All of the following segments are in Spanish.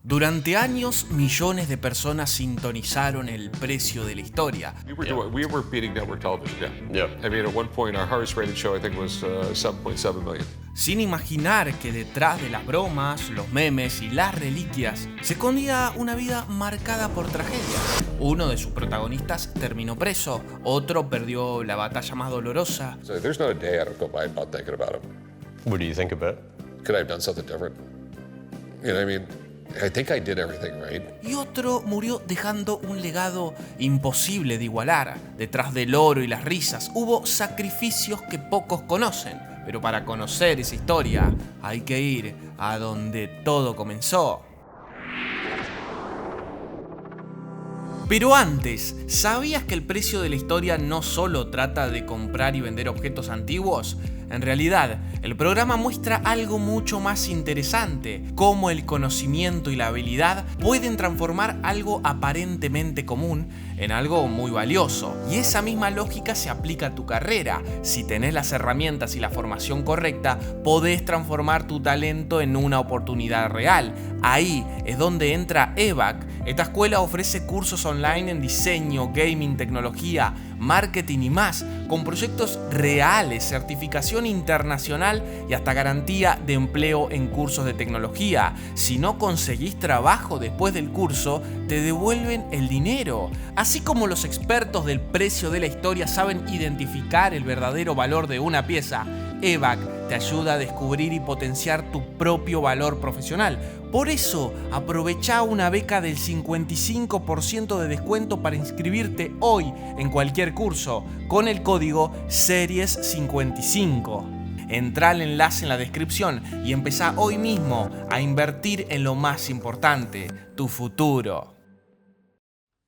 Durante años, millones de personas sintonizaron el precio de la historia. We were beating network television, yeah. I mean, at one point, our highest rated show, I think, was 7.7 million. Sin imaginar que detrás de las bromas, los memes y las reliquias se escondía una vida marcada por tragedias. Uno de sus protagonistas terminó preso, otro perdió la batalla más dolorosa. So there's not a day I don't go by not thinking about him. What do you think about? Could I have done something different? You know what I mean? I think I did everything right. Y otro murió dejando un legado imposible de igualar. Detrás del oro y las risas hubo sacrificios que pocos conocen. Pero para conocer esa historia hay que ir a donde todo comenzó. Pero antes, ¿sabías que el precio de la historia no solo trata de comprar y vender objetos antiguos? En realidad, el programa muestra algo mucho más interesante, cómo el conocimiento y la habilidad pueden transformar algo aparentemente común en algo muy valioso. Y esa misma lógica se aplica a tu carrera. Si tenés las herramientas y la formación correcta, podés transformar tu talento en una oportunidad real. Ahí es donde entra EVAC. Esta escuela ofrece cursos online en diseño, gaming, tecnología, marketing y más, con proyectos reales, certificación internacional y hasta garantía de empleo en cursos de tecnología. Si no conseguís trabajo después del curso, te devuelven el dinero. Así como los expertos del precio de la historia saben identificar el verdadero valor de una pieza, EVAC te ayuda a descubrir y potenciar tu propio valor profesional. Por eso, aprovecha una beca del 55% de descuento para inscribirte hoy en cualquier curso con el código SERIES55. Entrá al enlace en la descripción y empezá hoy mismo a invertir en lo más importante, tu futuro.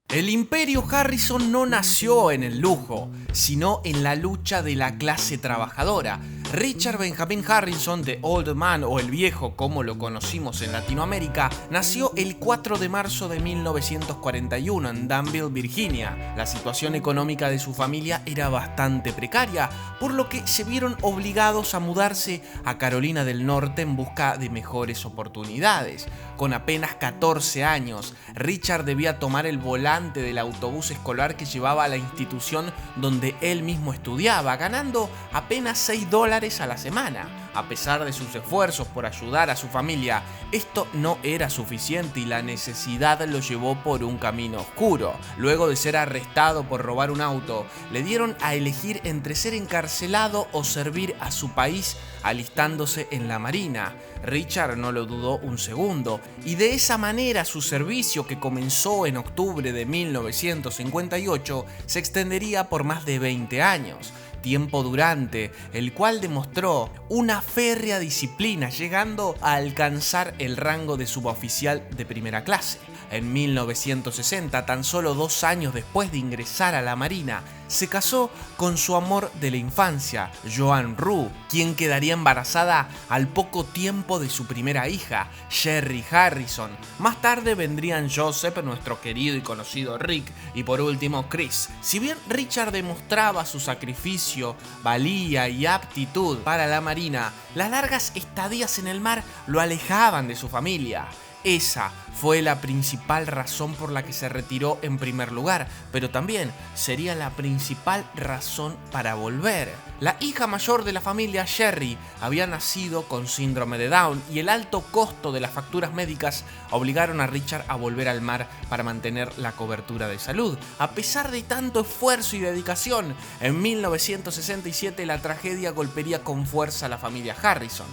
El Imperio Harrison no nació en el lujo, sino en la lucha de la clase trabajadora. Richard Benjamin Harrison, The Old Man o El Viejo como lo conocimos en Latinoamérica, nació el 4 de marzo de 1941 en Danville, Virginia. La situación económica de su familia era bastante precaria, por lo que se vieron obligados a mudarse a Carolina del Norte en busca de mejores oportunidades. Con apenas 14 años, Richard debía tomar el volante del autobús escolar que llevaba a la institución donde él mismo estudiaba, ganando apenas $6 a la semana. A pesar de sus esfuerzos por ayudar a su familia, esto no era suficiente y la necesidad lo llevó por un camino oscuro. Luego de ser arrestado por robar un auto, le dieron a elegir entre ser encarcelado o servir a su país alistándose en la Marina. Richard no lo dudó un segundo y de esa manera su servicio, que comenzó en octubre de 1958, se extendería por más de 20 años. Tiempo durante el cual demostró una férrea disciplina, llegando a alcanzar el rango de suboficial de primera clase. En 1960, tan solo 2 años después de ingresar a la Marina, se casó con su amor de la infancia, Joan Rue, quien quedaría embarazada al poco tiempo de su primera hija, Sherry Harrison. Más tarde vendrían Joseph, nuestro querido y conocido Rick, y por último Chris. Si bien Richard demostraba su sacrificio, valía y aptitud para la Marina, las largas estadías en el mar lo alejaban de su familia. Esa fue la principal razón por la que se retiró en primer lugar, pero también sería la principal razón para volver. La hija mayor de la familia, Sherry, había nacido con síndrome de Down y el alto costo de las facturas médicas obligaron a Richard a volver al mar para mantener la cobertura de salud. A pesar de tanto esfuerzo y dedicación, en 1967 la tragedia golpearía con fuerza a la familia Harrison.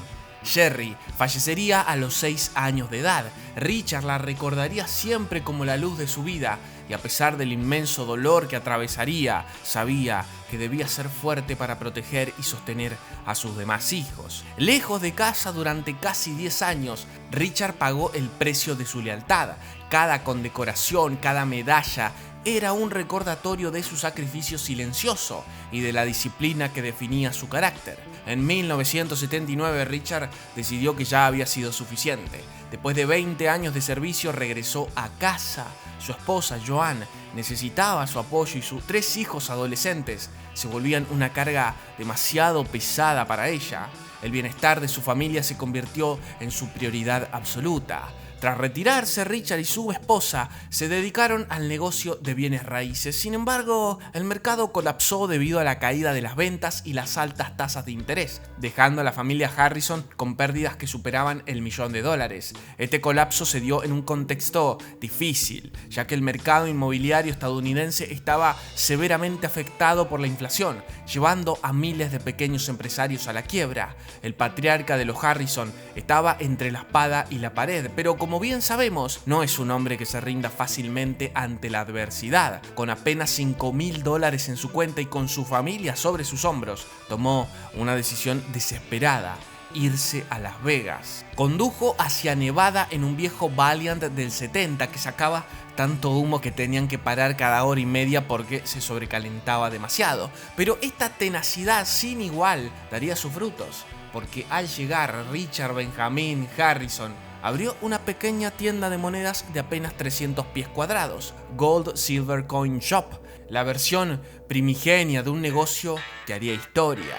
Sherry fallecería a los 6 años de edad. Richard la recordaría siempre como la luz de su vida y a pesar del inmenso dolor que atravesaría, sabía que debía ser fuerte para proteger y sostener a sus demás hijos. Lejos de casa durante casi 10 años, Richard pagó el precio de su lealtad. Cada condecoración, cada medalla era un recordatorio de su sacrificio silencioso y de la disciplina que definía su carácter. En 1979, Richard decidió que ya había sido suficiente. Después de 20 años de servicio, regresó a casa. Su esposa, Joan, necesitaba su apoyo y sus 3 hijos adolescentes se volvían una carga demasiado pesada para ella. El bienestar de su familia se convirtió en su prioridad absoluta. Tras retirarse, Richard y su esposa se dedicaron al negocio de bienes raíces. Sin embargo, el mercado colapsó debido a la caída de las ventas y las altas tasas de interés, dejando a la familia Harrison con pérdidas que superaban el $1.000.000. Este colapso se dio en un contexto difícil, ya que el mercado inmobiliario estadounidense estaba severamente afectado por la inflación, llevando a miles de pequeños empresarios a la quiebra. El patriarca de los Harrison estaba entre la espada y la pared, pero como bien sabemos, no es un hombre que se rinda fácilmente ante la adversidad. Con apenas $5.000 en su cuenta y con su familia sobre sus hombros, tomó una decisión desesperada: irse a Las Vegas. Condujo hacia Nevada en un viejo Valiant del 70 que sacaba tanto humo que tenían que parar cada hora y media porque se sobrecalentaba demasiado. Pero esta tenacidad sin igual daría sus frutos, porque al llegar, Richard Benjamin Harrison abrió una pequeña tienda de monedas de apenas 300 pies cuadrados, Gold Silver Coin Shop, la versión primigenia de un negocio que haría historia.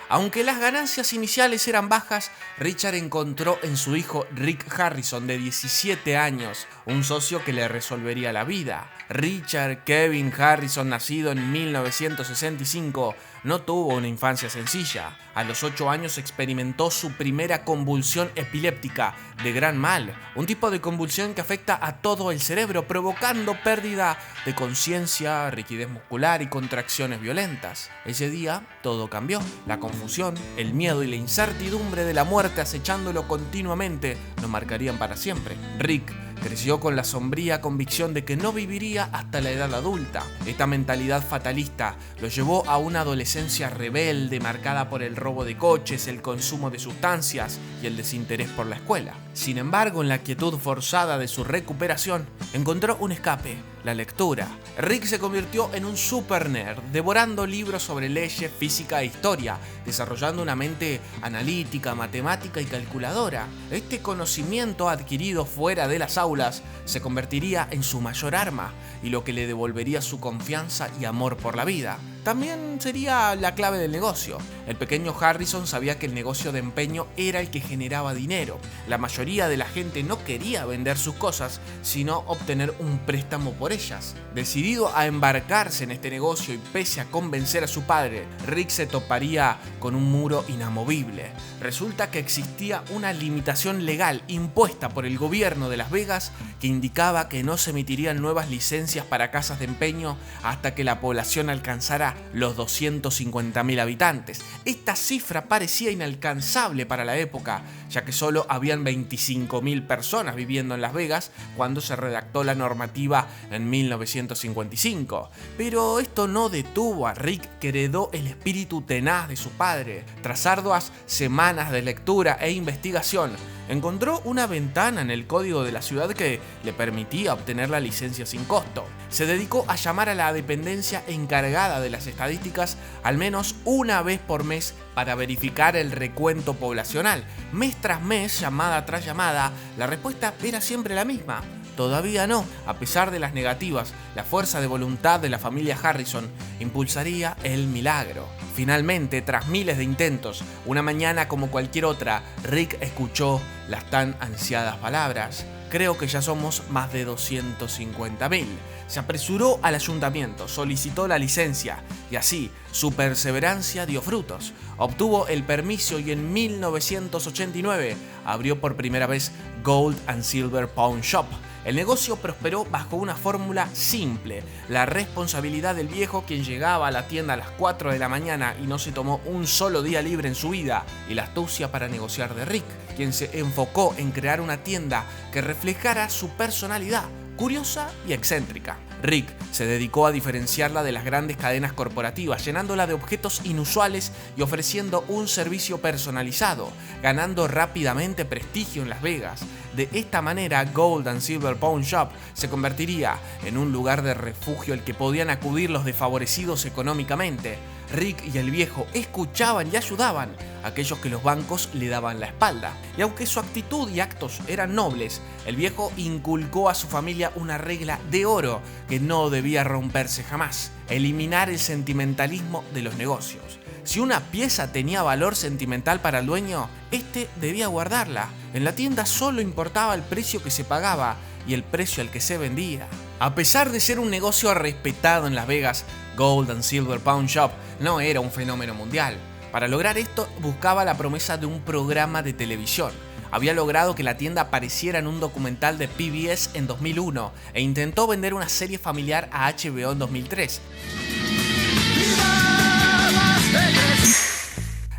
Aunque las ganancias iniciales eran bajas, Richard encontró en su hijo Rick Harrison, de 17 años, un socio que le resolvería la vida. Richard Kevin Harrison, nacido en 1965, no tuvo una infancia sencilla. A los 8 años experimentó su primera convulsión epiléptica de gran mal, un tipo de convulsión que afecta a todo el cerebro, provocando pérdida de conciencia, rigidez muscular y contracciones violentas. Ese día todo cambió. La confusión, el miedo y la incertidumbre de la muerte acechándolo continuamente lo marcarían para siempre. Rick creció con la sombría convicción de que no viviría hasta la edad adulta. Esta mentalidad fatalista lo llevó a una adolescencia rebelde marcada por el robo de coches, el consumo de sustancias y el desinterés por la escuela. Sin embargo, en la quietud forzada de su recuperación, encontró un escape: la lectura. Rick se convirtió en un super nerd, devorando libros sobre leyes, física e historia, desarrollando una mente analítica, matemática y calculadora. Este conocimiento adquirido fuera de las aulas se convertiría en su mayor arma y lo que le devolvería su confianza y amor por la vida. También sería la clave del negocio. El pequeño Harrison sabía que el negocio de empeño era el que generaba dinero. La mayoría de la gente no quería vender sus cosas, sino obtener un préstamo por ellas. Decidido a embarcarse en este negocio y pese a convencer a su padre, Rick se toparía con un muro inamovible. Resulta que existía una limitación legal impuesta por el gobierno de Las Vegas que indicaba que no se emitirían nuevas licencias para casas de empeño hasta que la población alcanzara los 250.000 habitantes. Esta cifra parecía inalcanzable para la época, ya que solo habían 25.000 personas viviendo en Las Vegas cuando se redactó la normativa en 1955. Pero esto no detuvo a Rick, que heredó el espíritu tenaz de su padre. Tras arduas semanas de lectura e investigación, encontró una ventana en el código de la ciudad que le permitía obtener la licencia sin costo. Se dedicó a llamar a la dependencia encargada de las estadísticas al menos una vez por mes para verificar el recuento poblacional. Mes tras mes, llamada tras llamada, la respuesta era siempre la misma: todavía no. A pesar de las negativas, la fuerza de voluntad de la familia Harrison impulsaría el milagro. Finalmente, tras miles de intentos, una mañana como cualquier otra, Rick escuchó las tan ansiadas palabras: creo que ya somos más de 250.000. Se apresuró al ayuntamiento, solicitó la licencia y así su perseverancia dio frutos. Obtuvo el permiso y en 1989 abrió por primera vez Gold and Silver Pawn Shop. El negocio prosperó bajo una fórmula simple: la responsabilidad del viejo, quien llegaba a la tienda a las 4 de la mañana y no se tomó un solo día libre en su vida, y la astucia para negociar de Rick, quien se enfocó en crear una tienda que reflejara su personalidad, curiosa y excéntrica. Rick se dedicó a diferenciarla de las grandes cadenas corporativas, llenándola de objetos inusuales y ofreciendo un servicio personalizado, ganando rápidamente prestigio en Las Vegas. De esta manera, Gold and Silver Pawn Shop se convertiría en un lugar de refugio al que podían acudir los desfavorecidos económicamente. Rick y el viejo escuchaban y ayudaban a aquellos que los bancos le daban la espalda. Y aunque su actitud y actos eran nobles, el viejo inculcó a su familia una regla de oro que no debía romperse jamás: eliminar el sentimentalismo de los negocios. Si una pieza tenía valor sentimental para el dueño, este debía guardarla. En la tienda solo importaba el precio que se pagaba y el precio al que se vendía. A pesar de ser un negocio respetado en Las Vegas, Gold and Silver Pawn Shop no era un fenómeno mundial. Para lograr esto, buscaba la promesa de un programa de televisión. Había logrado que la tienda apareciera en un documental de PBS en 2001 e intentó vender una serie familiar a HBO en 2003.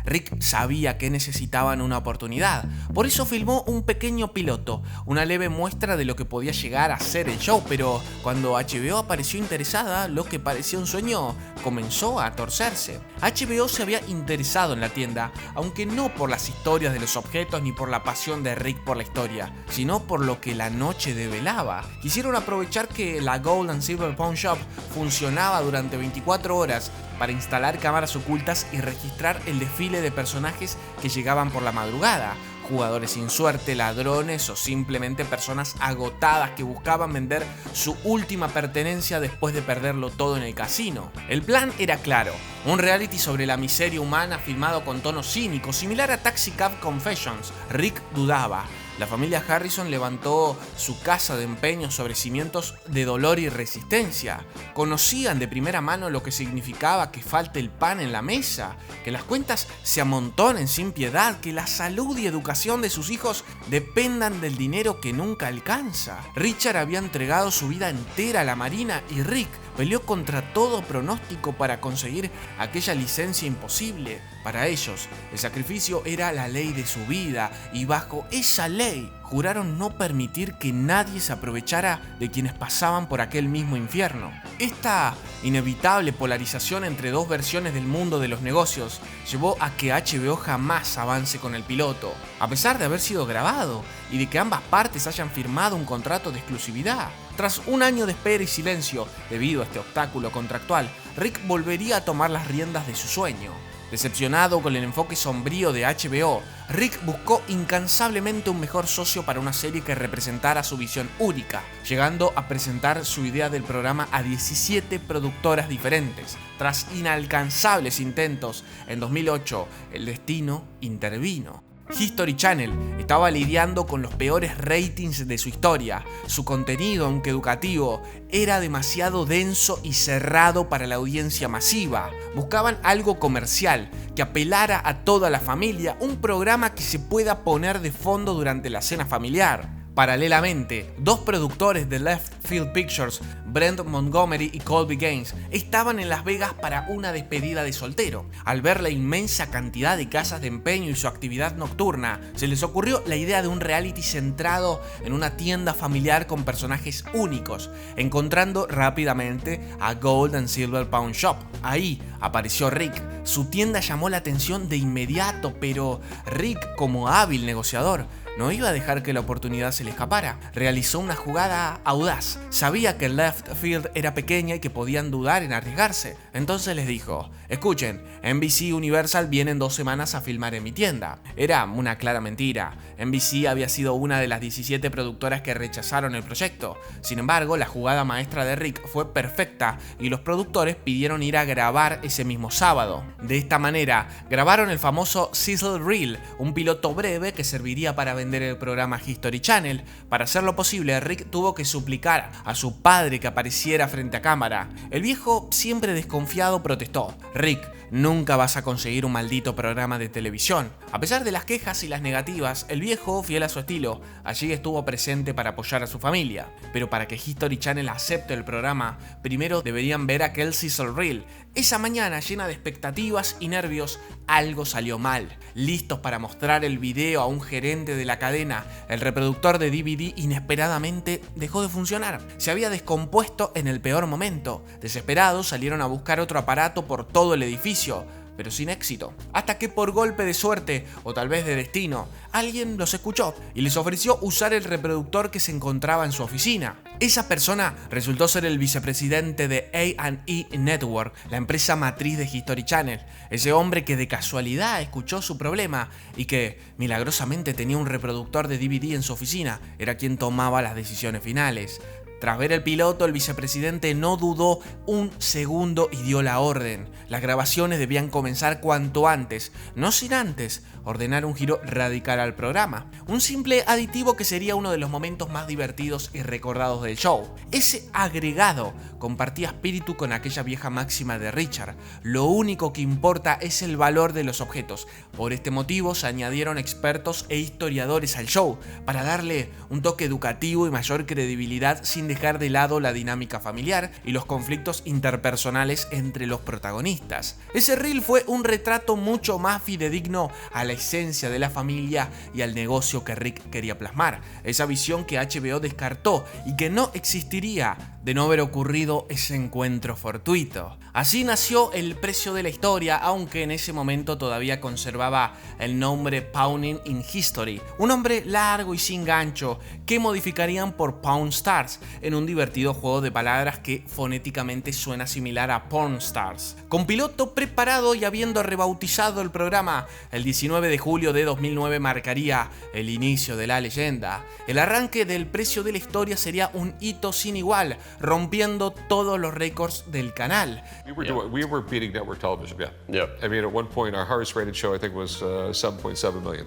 Rick sabía que necesitaban una oportunidad, por eso filmó un pequeño piloto, una leve muestra de lo que podía llegar a ser el show, pero cuando HBO apareció interesada, lo que parecía un sueño comenzó a torcerse. HBO se había interesado en la tienda, aunque no por las historias de los objetos ni por la pasión de Rick por la historia, sino por lo que la noche develaba. Quisieron aprovechar que la Gold and Silver Pawn Shop funcionaba durante 24 horas para instalar cámaras ocultas y registrar el desfile de personajes que llegaban por la madrugada, jugadores sin suerte, ladrones o simplemente personas agotadas que buscaban vender su última pertenencia después de perderlo todo en el casino. El plan era claro, un reality sobre la miseria humana filmado con tono cínico, similar a Taxi Cab Confessions. Rick dudaba. La familia Harrison levantó su casa de empeño sobre cimientos de dolor y resistencia. Conocían de primera mano lo que significaba que falte el pan en la mesa, que las cuentas se amontonen sin piedad, que la salud y educación de sus hijos dependan del dinero que nunca alcanza. Richard había entregado su vida entera a la Marina y Rick peleó contra todo pronóstico para conseguir aquella licencia imposible. Para ellos, el sacrificio era la ley de su vida y bajo esa ley juraron no permitir que nadie se aprovechara de quienes pasaban por aquel mismo infierno. Esta inevitable polarización entre dos versiones del mundo de los negocios llevó a que HBO jamás avance con el piloto, a pesar de haber sido grabado y de que ambas partes hayan firmado un contrato de exclusividad. Tras un año de espera y silencio debido a este obstáculo contractual, Rick volvería a tomar las riendas de su sueño. Decepcionado con el enfoque sombrío de HBO, Rick buscó incansablemente un mejor socio para una serie que representara su visión única, llegando a presentar su idea del programa a 17 productoras diferentes. Tras inalcanzables intentos, en 2008, el destino intervino. History Channel estaba lidiando con los peores ratings de su historia. Su contenido, aunque educativo, era demasiado denso y cerrado para la audiencia masiva. Buscaban algo comercial, que apelara a toda la familia, un programa que se pueda poner de fondo durante la cena familiar. Paralelamente, dos productores de Left Field Pictures, Brent Montgomery y Colby Gaines, estaban en Las Vegas para una despedida de soltero. Al ver la inmensa cantidad de casas de empeño y su actividad nocturna, se les ocurrió la idea de un reality centrado en una tienda familiar con personajes únicos, encontrando rápidamente a Gold and Silver Pawn Shop. Ahí apareció Rick. Su tienda llamó la atención de inmediato, pero Rick, como hábil negociador, no iba a dejar que la oportunidad se le escapara. Realizó una jugada audaz. Sabía que Left Field era pequeña y que podían dudar en arriesgarse. Entonces les dijo: escuchen, NBC Universal viene en 2 semanas a filmar en mi tienda. Era una clara mentira. NBC había sido una de las 17 productoras que rechazaron el proyecto. Sin embargo, la jugada maestra de Rick fue perfecta y los productores pidieron ir a grabar ese mismo sábado. De esta manera, grabaron el famoso Sizzle Reel, un piloto breve que serviría para vender el programa History Channel. Para hacerlo posible, Rick tuvo que suplicar a su padre que apareciera frente a cámara. El viejo, siempre desconfiado, protestó: Rick, nunca vas a conseguir un maldito programa de televisión. A pesar de las quejas y las negativas, el viejo, fiel a su estilo, allí estuvo presente para apoyar a su familia. Pero para que History Channel acepte el programa, primero deberían ver aquel Sizzle Reel. Esa mañana, llena de expectativas y nervios, algo salió mal. Listos para mostrar el video a un gerente de la cadena, el reproductor de DVD inesperadamente dejó de funcionar. Se había descompuesto en el peor momento. Desesperados, salieron a buscar otro aparato por todo el edificio, pero sin éxito. Hasta que por golpe de suerte, o tal vez de destino, alguien los escuchó y les ofreció usar el reproductor que se encontraba en su oficina. Esa persona resultó ser el vicepresidente de A&E Network, la empresa matriz de History Channel. Ese hombre que de casualidad escuchó su problema y que milagrosamente tenía un reproductor de DVD en su oficina, era quien tomaba las decisiones finales. Tras ver el piloto, el vicepresidente no dudó un segundo y dio la orden. Las grabaciones debían comenzar cuanto antes, no sin antes ordenar un giro radical al programa. Un simple aditivo que sería uno de los momentos más divertidos y recordados del show. Ese agregado compartía espíritu con aquella vieja máxima de Richard: lo único que importa es el valor de los objetos. Por este motivo se añadieron expertos e historiadores al show, para darle un toque educativo y mayor credibilidad sin dejar de lado la dinámica familiar y los conflictos interpersonales entre los protagonistas. Ese reel fue un retrato mucho más fidedigno a la esencia de la familia y al negocio que Rick quería plasmar, esa visión que HBO descartó y que no existiría de no haber ocurrido ese encuentro fortuito. Así nació El precio de la historia, aunque en ese momento todavía conservaba el nombre Pawning in History, un nombre largo y sin gancho que modificarían por Pawn Stars, en un divertido juego de palabras que fonéticamente suena similar a Porn Stars. Con piloto preparado y habiendo rebautizado el programa, el 19 de julio de 2009 marcaría el inicio de la leyenda. El arranque del precio de la historia sería un hito sin igual, rompiendo todos los récords del canal. We were beating network television, yeah. I mean, at one point, our highest rated show, I think, was 7.7 million.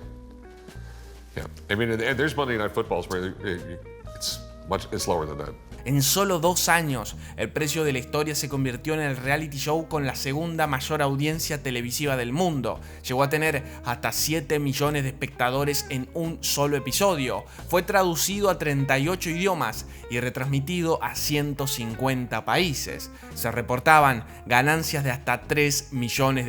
Yeah. I mean, there's Monday Night Footballs where it's lower than that. En solo 2 años, El precio de la historia se convirtió en el reality show con la segunda mayor audiencia televisiva del mundo. Llegó a tener hasta 7 millones de espectadores en un solo episodio. Fue traducido a 38 idiomas y retransmitido a 150 países. Se reportaban ganancias de hasta $3 millones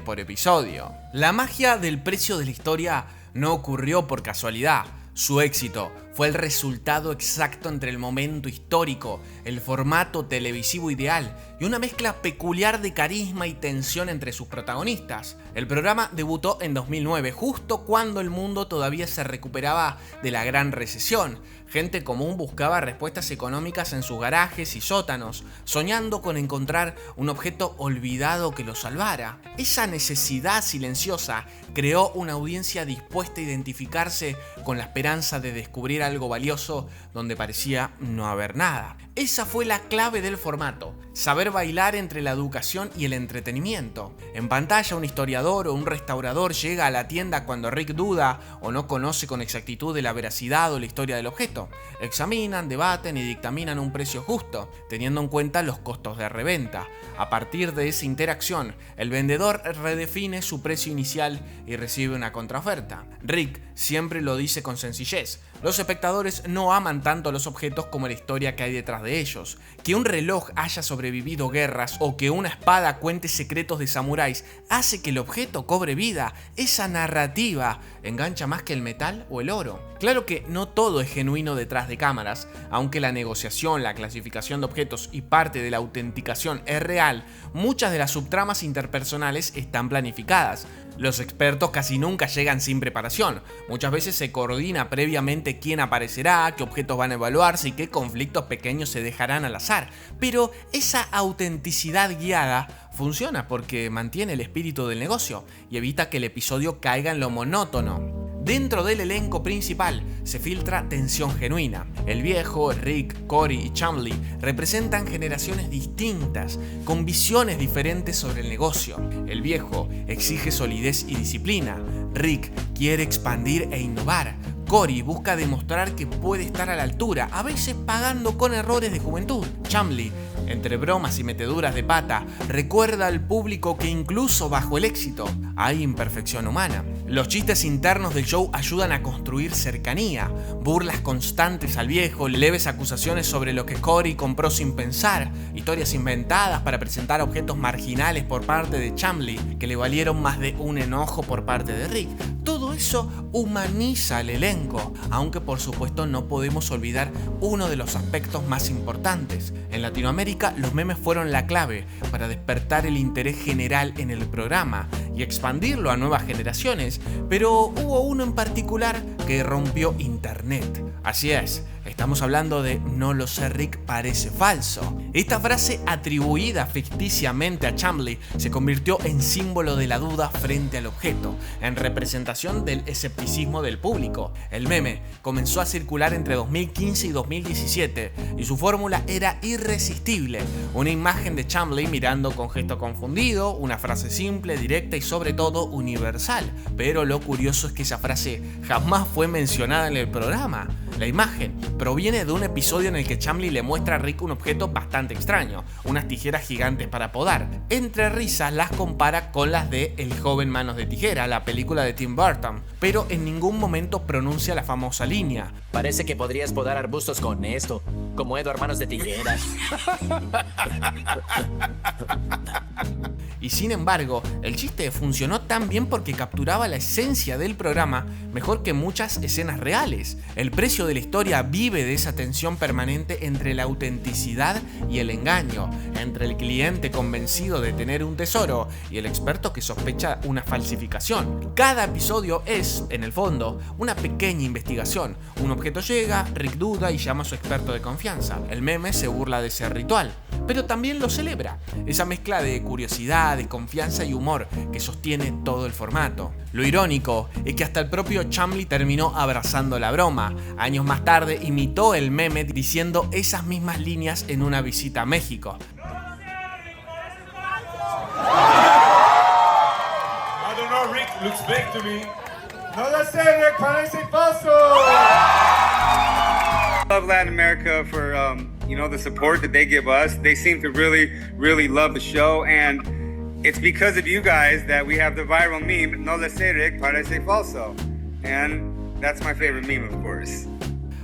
por episodio. La magia del precio de la historia no ocurrió por casualidad. Su éxito fue el resultado exacto entre el momento histórico, el formato televisivo ideal y una mezcla peculiar de carisma y tensión entre sus protagonistas. El programa debutó en 2009, justo cuando el mundo todavía se recuperaba de la gran recesión. Gente común buscaba respuestas económicas en sus garajes y sótanos, soñando con encontrar un objeto olvidado que los salvara. Esa necesidad silenciosa creó una audiencia dispuesta a identificarse con la esperanza de descubrir algo valioso donde parecía no haber nada. Esa fue la clave del formato: saber bailar entre la educación y el entretenimiento. En pantalla, un historiador o un restaurador llega a la tienda cuando Rick duda o no conoce con exactitud de la veracidad o la historia del objeto. Examinan, debaten y dictaminan un precio justo, teniendo en cuenta los costos de reventa. A partir de esa interacción, el vendedor redefine su precio inicial y recibe una contraoferta. Rick siempre lo dice con sencillez: los espectadores no aman tanto los objetos como la historia que hay detrás de ellos. Que un reloj haya sobrevivido guerras o que una espada cuente secretos de samuráis hace que el objeto cobre vida. Esa narrativa engancha más que el metal o el oro. Claro que no todo es genuino detrás de cámaras, aunque la negociación, la clasificación de objetos y parte de la autenticación es real. Muchas de las subtramas interpersonales están planificadas. Los expertos casi nunca llegan sin preparación. Muchas veces se coordina previamente quién aparecerá, qué objetos van a evaluarse y qué conflictos pequeños se dejarán al azar. Pero esa autenticidad guiada funciona porque mantiene el espíritu del negocio y evita que el episodio caiga en lo monótono. Dentro del elenco principal se filtra tensión genuina. El viejo, Rick, Cory y Chumley representan generaciones distintas, con visiones diferentes sobre el negocio. El viejo exige solidez y disciplina. Rick quiere expandir e innovar. Cory busca demostrar que puede estar a la altura, a veces pagando con errores de juventud. Chumley, entre bromas y meteduras de pata, recuerda al público que incluso bajo el éxito hay imperfección humana. Los chistes internos del show ayudan a construir cercanía, burlas constantes al viejo, leves acusaciones sobre lo que Cory compró sin pensar, historias inventadas para presentar objetos marginales por parte de Chumley que le valieron más de un enojo por parte de Rick. Todo eso humaniza al elenco, aunque por supuesto no podemos olvidar uno de los aspectos más importantes. En Latinoamérica, los memes fueron la clave para despertar el interés general en el programa y expandirlo a nuevas generaciones, pero hubo uno en particular que rompió internet. Así es, Estamos hablando de "no lo sé Rick, parece falso". Esta frase atribuida ficticiamente a Chamblee se convirtió en símbolo de la duda frente al objeto, en representación del escepticismo del público. El meme comenzó a circular entre 2015 y 2017 y su fórmula era irresistible: una imagen de Chamblee mirando con gesto confundido, una frase simple, directa y sobre todo universal. Pero lo curioso es que esa frase jamás fue mencionada en el programa. La imagen proviene de un episodio en el que Chamblee le muestra a Rick un objeto bastante extraño, unas tijeras gigantes para podar. Entre risas las compara con las de El joven manos de tijera, la película de Tim Burton, pero en ningún momento pronuncia la famosa línea: parece que podrías podar arbustos con esto, como Edward manos de tijeras. Y sin embargo, el chiste funcionó tan bien porque capturaba la esencia del programa mejor que muchas escenas reales. El precio de la historia vive de esa tensión permanente entre la autenticidad y el engaño, entre el cliente convencido de tener un tesoro y el experto que sospecha una falsificación. Cada episodio es, en el fondo, una pequeña investigación. Un objeto llega, Rick duda y llama a su experto de confianza. El meme se burla de ese ritual, pero también lo celebra. Esa mezcla de curiosidad, de confianza y humor que sostiene todo el formato. Lo irónico es que hasta el propio Chamblee terminó abrazando la broma. Años más tarde imitó el meme diciendo esas mismas líneas en una visita a México. I don't know, Rick looks big to me. No lo sé, Rick, parece falso. Love Latin America for the support that they give us. They seem to really love the show, and it's because of you guys that we have the viral meme, "No le sé, Rick, parece falso." And that's my favorite meme, of course.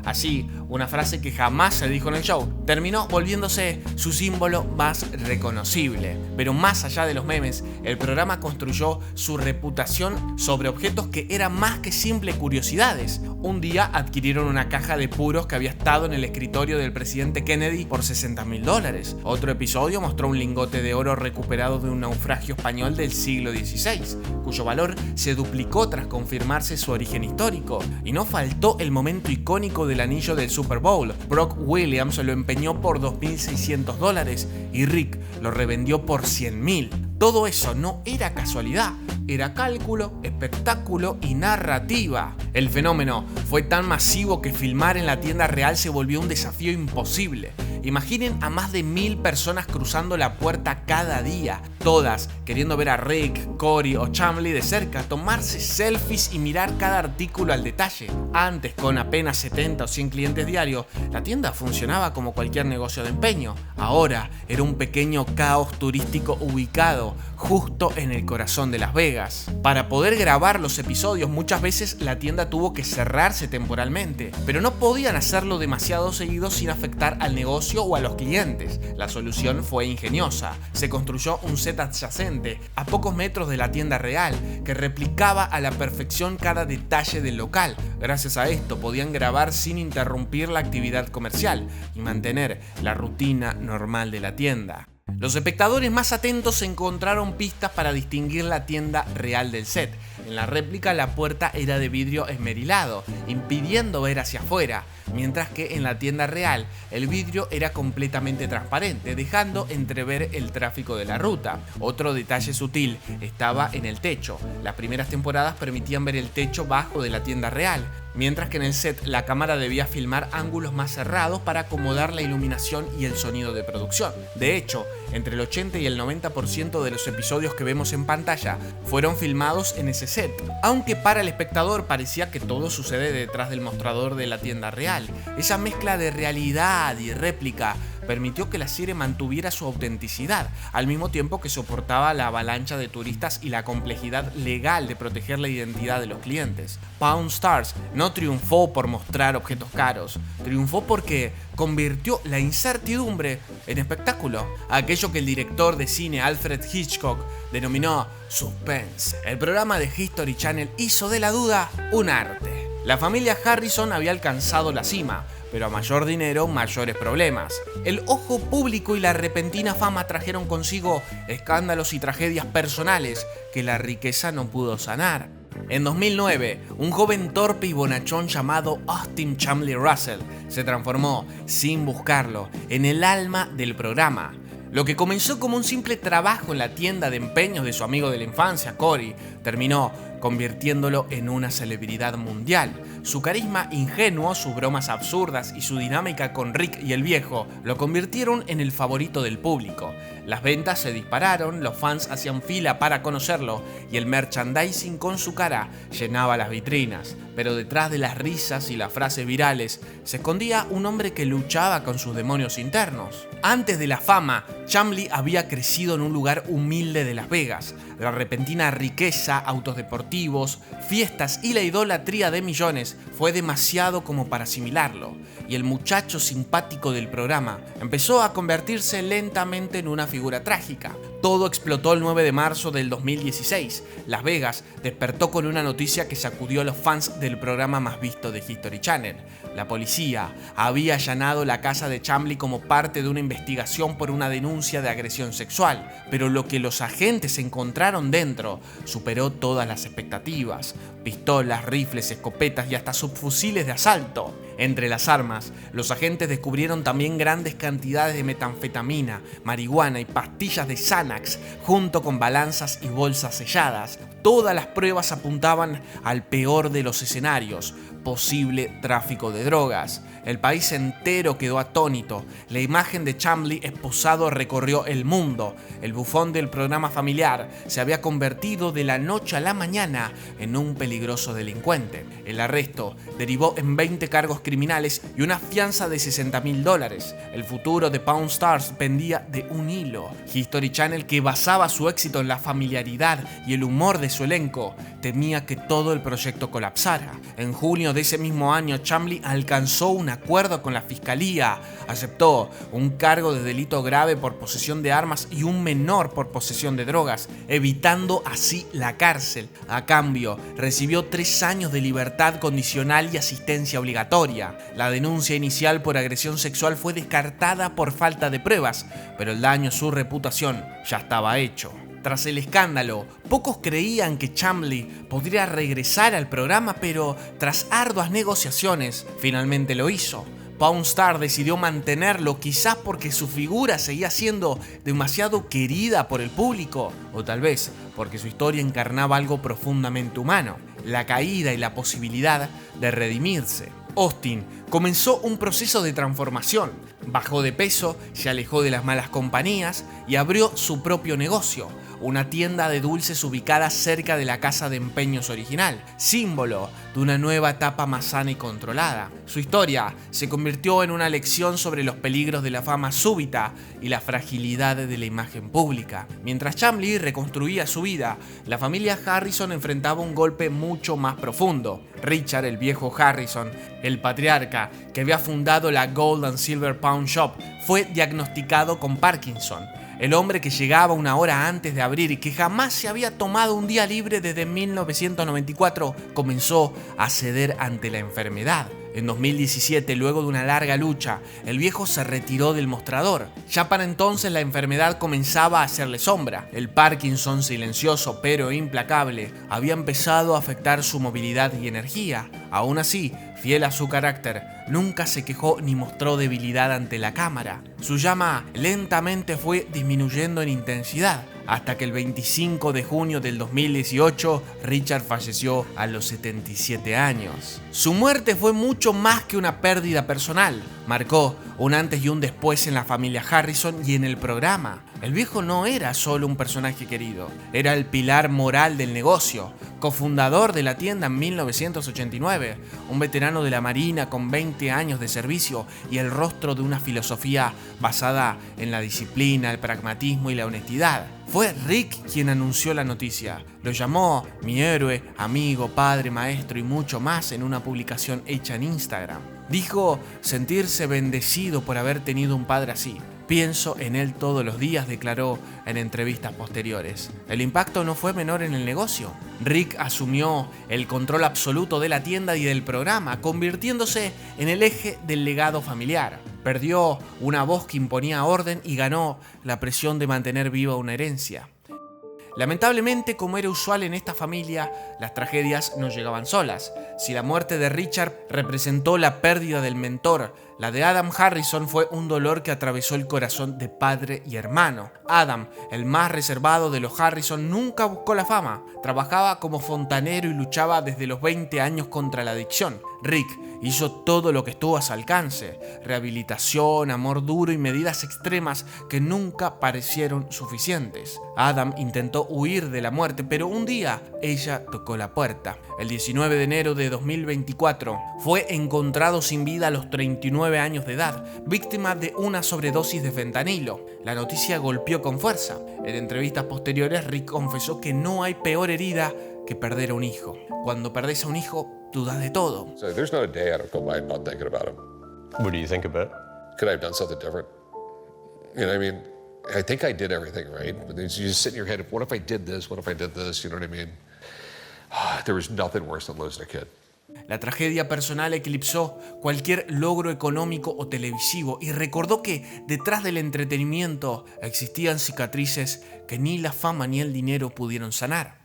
Así, una frase que jamás se dijo en el show terminó volviéndose su símbolo más reconocible. Pero más allá de los memes, el programa construyó su reputación sobre objetos que eran más que simples curiosidades. Un día adquirieron una caja de puros que había estado en el escritorio del presidente Kennedy por $60.000. Otro episodio mostró un lingote de oro recuperado de un naufragio español del siglo XVI, cuyo valor se duplicó tras confirmarse su origen histórico. Y no faltó el momento icónico del anillo del Super Bowl. Brock Williams lo empeñó por $2.600 y Rick lo revendió por $100.000. Todo eso no era casualidad, era cálculo, espectáculo y narrativa. El fenómeno fue tan masivo que filmar en la tienda real se volvió un desafío imposible. Imaginen a más de 1.000 personas cruzando la puerta cada día, todas queriendo ver a Rick, Corey o Chamblee de cerca, tomarse selfies y mirar cada artículo al detalle. Antes, con apenas 70 o 100 clientes diarios, la tienda funcionaba como cualquier negocio de empeño. Ahora era un pequeño caos turístico ubicado justo en el corazón de Las Vegas. Para poder grabar los episodios, muchas veces la tienda tuvo que cerrarse temporalmente, pero no podían hacerlo demasiado seguido sin afectar al negocio o a los clientes. La solución fue ingeniosa. Se construyó un set adyacente a pocos metros de la tienda real que replicaba a la perfección cada detalle del local. Gracias a esto podían grabar sin interrumpir la actividad comercial y mantener la rutina normal de la tienda. Los espectadores más atentos encontraron pistas para distinguir la tienda real del set. En la réplica la puerta era de vidrio esmerilado, impidiendo ver hacia afuera, mientras que en la tienda real el vidrio era completamente transparente, dejando entrever el tráfico de la ruta. Otro detalle sutil estaba en el techo. Las primeras temporadas permitían ver el techo bajo de la tienda real, mientras que en el set la cámara debía filmar ángulos más cerrados para acomodar la iluminación y el sonido de producción. De hecho, entre el 80 y el 90% de los episodios que vemos en pantalla fueron filmados en ese set, aunque para el espectador parecía que todo sucede detrás del mostrador de la tienda real. Esa mezcla de realidad y réplica permitió que la serie mantuviera su autenticidad, al mismo tiempo que soportaba la avalancha de turistas y la complejidad legal de proteger la identidad de los clientes. Pawn Stars no triunfó por mostrar objetos caros, triunfó porque convirtió la incertidumbre en espectáculo, aquello que el director de cine Alfred Hitchcock denominó suspense. El programa de History Channel hizo de la duda un arte. La familia Harrison había alcanzado la cima, pero a mayor dinero, mayores problemas. El ojo público y la repentina fama trajeron consigo escándalos y tragedias personales que la riqueza no pudo sanar. En 2009, un joven torpe y bonachón llamado Austin Chumley Russell se transformó, sin buscarlo, en el alma del programa. Lo que comenzó como un simple trabajo en la tienda de empeños de su amigo de la infancia, Corey, terminó convirtiéndolo en una celebridad mundial. Su carisma ingenuo, sus bromas absurdas y su dinámica con Rick y el viejo lo convirtieron en el favorito del público. Las ventas se dispararon, los fans hacían fila para conocerlo y el merchandising con su cara llenaba las vitrinas. Pero detrás de las risas y las frases virales se escondía un hombre que luchaba con sus demonios internos. Antes de la fama, Chumley había crecido en un lugar humilde de Las Vegas. La repentina riqueza, autos deportivos, fiestas y la idolatría de millones fue demasiado como para asimilarlo, y el muchacho simpático del programa empezó a convertirse lentamente en una figura trágica. Todo explotó el 9 de marzo del 2016. Las Vegas despertó con una noticia que sacudió a los fans del programa más visto de History Channel. La policía había allanado la casa de Chumley como parte de una investigación por una denuncia de agresión sexual, pero lo que los agentes encontraron dentro superó todas las expectativas. Pistolas, rifles, escopetas y hasta subfusiles de asalto. Entre las armas, los agentes descubrieron también grandes cantidades de metanfetamina, marihuana y pastillas de Xanax, junto con balanzas y bolsas selladas. Todas las pruebas apuntaban al peor de los escenarios, posible tráfico de drogas. El país entero quedó atónito. La imagen de Chumley esposado recorrió el mundo. El bufón del programa familiar se había convertido de la noche a la mañana en un peligroso delincuente. El arresto derivó en 20 cargos criminales y una fianza de $60,000. El futuro de Pawn Stars pendía de un hilo. History Channel, que basaba su éxito en la familiaridad y el humor de su elenco, temía que todo el proyecto colapsara. En junio de ese mismo año, Chumley alcanzó un acuerdo con la fiscalía, aceptó un cargo de delito grave por posesión de armas y un menor por posesión de drogas, evitando así la cárcel. A cambio, recibió 3 años de libertad condicional y asistencia obligatoria. La denuncia inicial por agresión sexual fue descartada por falta de pruebas, pero el daño a su reputación ya estaba hecho. Tras el escándalo, pocos creían que Chumley podría regresar al programa, pero tras arduas negociaciones, finalmente lo hizo. Pawn Stars decidió mantenerlo, quizás porque su figura seguía siendo demasiado querida por el público, o tal vez porque su historia encarnaba algo profundamente humano, la caída y la posibilidad de redimirse. Austin comenzó un proceso de transformación, bajó de peso, se alejó de las malas compañías y abrió su propio negocio, una tienda de dulces ubicada cerca de la casa de empeños original, símbolo de una nueva etapa más sana y controlada. Su historia se convirtió en una lección sobre los peligros de la fama súbita y la fragilidad de la imagen pública. Mientras Chumley reconstruía su vida, la familia Harrison enfrentaba un golpe mucho más profundo. Richard, el viejo Harrison, el patriarca que había fundado la Gold and Silver Pawn Shop, fue diagnosticado con Parkinson. El hombre que llegaba 1 hora antes de abrir y que jamás se había tomado un día libre desde 1994 comenzó a ceder ante la enfermedad. En 2017, luego de una larga lucha, el viejo se retiró del mostrador. Ya para entonces la enfermedad comenzaba a hacerle sombra. El Parkinson, silencioso pero implacable, había empezado a afectar su movilidad y energía. Aún así, fiel a su carácter, nunca se quejó ni mostró debilidad ante la cámara. Su llama lentamente fue disminuyendo en intensidad, hasta que el 25 de junio del 2018, Richard falleció a los 77 años. Su muerte fue mucho más que una pérdida personal. Marcó un antes y un después en la familia Harrison y en el programa. El viejo no era solo un personaje querido, era el pilar moral del negocio, cofundador de la tienda en 1989, un veterano de la Marina con 20 años de servicio y el rostro de una filosofía basada en la disciplina, el pragmatismo y la honestidad. Fue Rick quien anunció la noticia. Lo llamó mi héroe, amigo, padre, maestro y mucho más en una publicación hecha en Instagram. Dijo sentirse bendecido por haber tenido un padre así. Pienso en él todos los días, declaró en entrevistas posteriores. El impacto no fue menor en el negocio. Rick asumió el control absoluto de la tienda y del programa, convirtiéndose en el eje del legado familiar. Perdió una voz que imponía orden y ganó la presión de mantener viva una herencia. Lamentablemente, como era usual en esta familia, las tragedias no llegaban solas. Si la muerte de Richard representó la pérdida del mentor, la de Adam Harrison fue un dolor que atravesó el corazón de padre y hermano. Adam, el más reservado de los Harrison, nunca buscó la fama. Trabajaba como fontanero y luchaba desde los 20 años contra la adicción. Rick hizo todo lo que estuvo a su alcance: rehabilitación, amor duro y medidas extremas que nunca parecieron suficientes. Adam intentó huir de la muerte, pero un día ella tocó la puerta. El 19 de enero de 2024 fue encontrado sin vida a los 39 años de edad, víctima de una sobredosis de fentanilo. La noticia golpeó con fuerza. En entrevistas posteriores, Rick confesó que no hay peor herida que perder a un hijo. Cuando perdés a un hijo, dudas de todo. So there's not a day I don't go by not thinking about him. What do you think about? Could I have done something different? You know what I mean? I think I did everything right, but then you just sit in your head, what if I did this? What if I did this? You know what I mean? There was nothing worse than losing a kid. La tragedia personal eclipsó cualquier logro económico o televisivo y recordó que detrás del entretenimiento existían cicatrices que ni la fama ni el dinero pudieron sanar.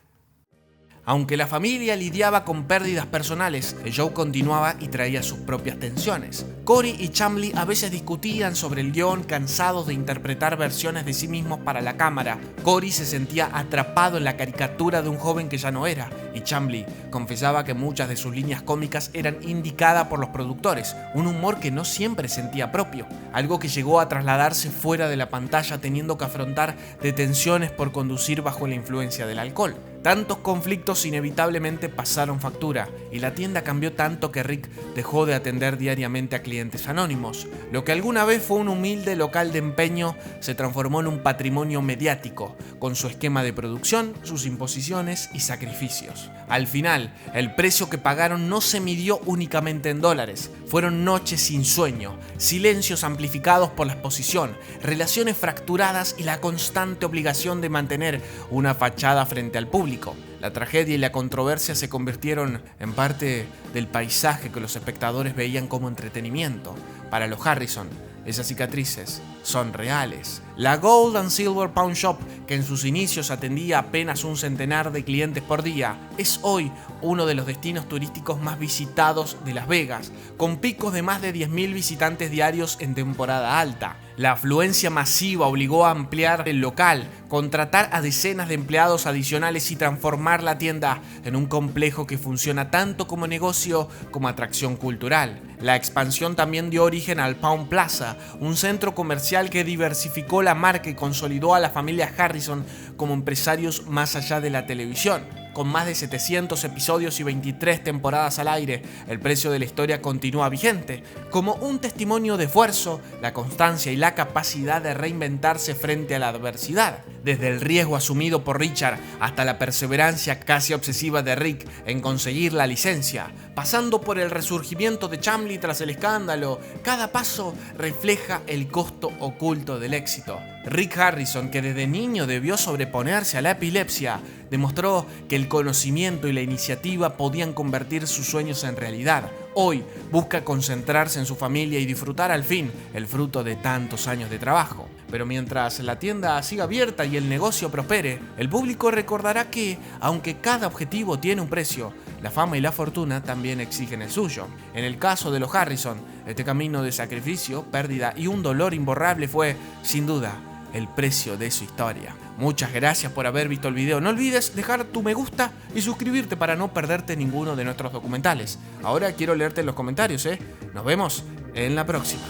Aunque la familia lidiaba con pérdidas personales, el show continuaba y traía sus propias tensiones. Cory y Chamblee a veces discutían sobre el guión, cansados de interpretar versiones de sí mismos para la cámara. Cory se sentía atrapado en la caricatura de un joven que ya no era, y Chamblee confesaba que muchas de sus líneas cómicas eran indicadas por los productores, un humor que no siempre sentía propio, algo que llegó a trasladarse fuera de la pantalla, teniendo que afrontar detenciones por conducir bajo la influencia del alcohol. Tantos conflictos inevitablemente pasaron factura, y la tienda cambió tanto que Rick dejó de atender diariamente a clientes anónimos. Lo que alguna vez fue un humilde local de empeño se transformó en un patrimonio mediático, con su esquema de producción, sus imposiciones y sacrificios. Al final, el precio que pagaron no se midió únicamente en dólares. Fueron noches sin sueño, silencios amplificados por la exposición, relaciones fracturadas y la constante obligación de mantener una fachada frente al público. La tragedia y la controversia se convirtieron en parte del paisaje que los espectadores veían como entretenimiento. Para los Harrison, esas cicatrices son reales. La Gold and Silver Pawn Shop, que en sus inicios atendía apenas un centenar de clientes por día, es hoy uno de los destinos turísticos más visitados de Las Vegas, con picos de más de 10.000 visitantes diarios en temporada alta. La afluencia masiva obligó a ampliar el local, contratar a decenas de empleados adicionales y transformar la tienda en un complejo que funciona tanto como negocio como atracción cultural. La expansión también dio origen al Pawn Plaza, un centro comercial que diversificó la marca y consolidó a la familia Harrison como empresarios más allá de la televisión. Con más de 700 episodios y 23 temporadas al aire, el precio de la historia continúa vigente, como un testimonio de esfuerzo, la constancia y la capacidad de reinventarse frente a la adversidad. Desde el riesgo asumido por Richard hasta la perseverancia casi obsesiva de Rick en conseguir la licencia, pasando por el resurgimiento de Chamblee tras el escándalo, cada paso refleja el costo oculto del éxito. Rick Harrison, que desde niño debió sobreponerse a la epilepsia, demostró que el conocimiento y la iniciativa podían convertir sus sueños en realidad. Hoy busca concentrarse en su familia y disfrutar al fin el fruto de tantos años de trabajo. Pero mientras la tienda siga abierta y el negocio prospere, el público recordará que, aunque cada objetivo tiene un precio, la fama y la fortuna también exigen el suyo. En el caso de los Harrison, este camino de sacrificio, pérdida y un dolor imborrable fue, sin duda, el precio de su historia. Muchas gracias por haber visto el video. No olvides dejar tu me gusta y suscribirte para no perderte ninguno de nuestros documentales. Ahora quiero leerte en los comentarios, Nos vemos en la próxima.